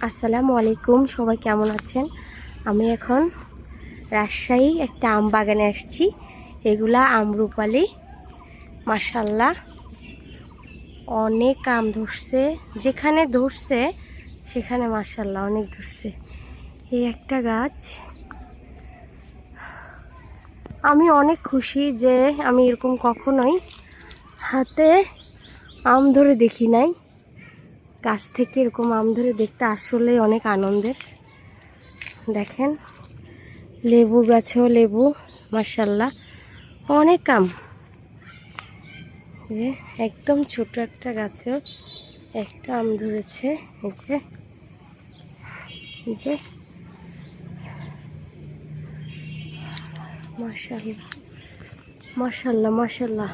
আসসালামু আলাইকুম, সবাই কেমন আছেন? আমি এখন রাজশাহী একটা আম বাগানে আসছি। এগুলা আমরুপালি, মাশাল্লাহ অনেক আম ধরছে। যেখানে ধরছে সেখানে মাশাল্লাহ অনেক ধরছে। এই একটা গাছ, আমি অনেক খুশি যে আমি এরকম কখনোই হাতে আম ধরে দেখি নাই। গাছ থেকে এরকম আম ধরে দেখতে আসলে অনেক আনন্দের। দেখেন, লেবু গাছেও লেবু, মাশাল্লাহ অনেক আম। যে একদম ছোট একটা গাছেও একটা আম ধরেছে। এই যে মাশাল্লাহ মাশাল্লাহ মাশাল্লাহ,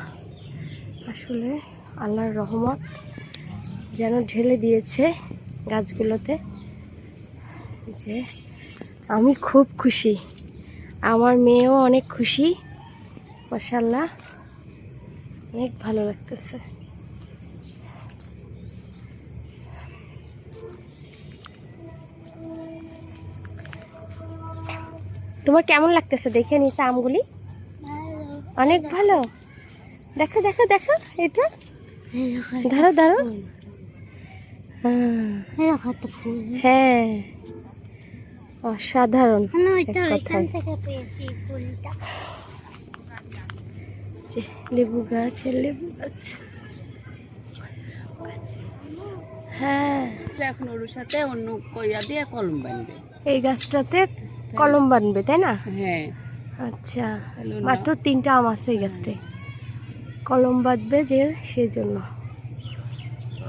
আসলে আল্লাহর রহমত যেন ঢেলে দিয়েছে গাছগুলোতে। যে আমি খুব খুশি, আমার মেয়েও অনেক খুশি, মাশাল্লাহ অনেক ভালো লাগতেছে। তোমার কেমন লাগতেছে দেখে নিচে আমগুলি? অনেক ভালো। দেখো দেখো দেখো, এটা ধরো ধরো। হ্যাঁ, অসাধারণ কথায়। লেবু গাছ, লেবু গাছ। হ্যাঁ, এখন ওর সাথে অন্য কইয়া দিয়ে কলম বানবে। এই গাছটাতে কলম বানবে, তাই না? হ্যাঁ, আচ্ছা, মাত্র 3টা আম আছে এই গাছটায়, কলম বাঁধবে যে সেই জন্য।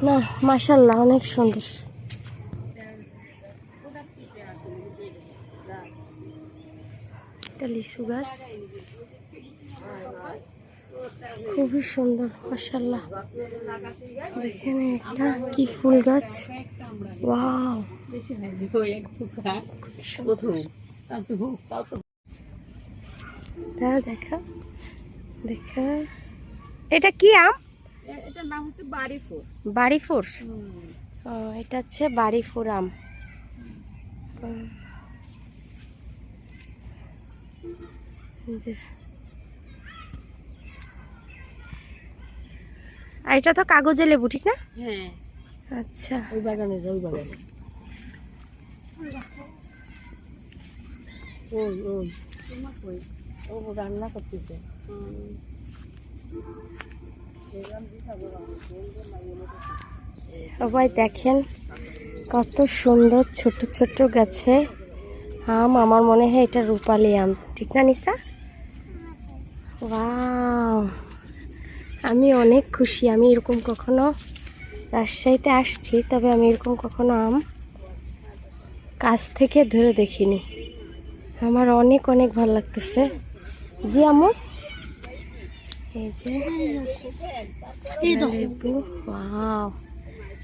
না, মাশাল্লাহ অনেক সুন্দর। এটা লিচু গাছ, খুবই সুন্দর মাশাল্লাহ। দেখেন একটা কি ফুল গাছ, ওয়াও। দাঁড়া, দেখা দেখা, এটা কি আম? এটার নাম হচ্ছে বাড়িফুল। বাড়িফুর। এটা হচ্ছে বাড়িফুর আম। আর এটা তো কাগজে লেবু, ঠিক না? হ্যাঁ, আচ্ছা, ওই বাগানে ওই বাগানে ওই ওই ও রান্না করতেছে। সবাই দেখেন কত সুন্দর ছোট ছোট গাছে আম। আমার মনে হয় এটা রূপালি আম, ঠিক না নিসা? ওয়াও, আমি অনেক খুশি। আমি এরকম কখনো রাজশাহীতে আসছি, তবে আমি এরকম কখনো আম কাছ থেকে ধরে দেখিনি। আমার অনেক অনেক ভালো লাগতেছে। জি আম্মু, এই যে লেবু, ওয়াও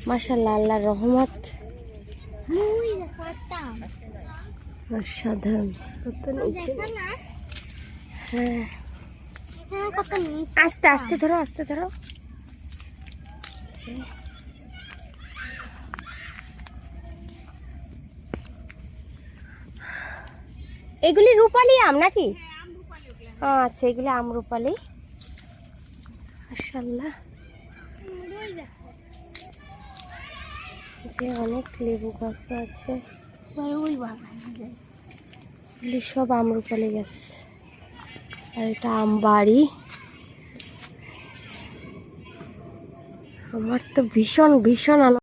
মাশাআল্লাহ, আল্লাহর রহমত অসাধারণ। কত নিচে, হ্যাঁ আস্তে আস্তে ধরো, আস্তে ধরো। এগুলি রূপালি আম নাকি? আচ্ছা, এগুলি আমরুপালি, মাশাআল্লাহ। যে অনেক লেবু গাছ আছে, সব আমরুপালি গাছ। আর এটা আম বাড়ি। আমার তো ভীষণ ভীষণ আনন্দ।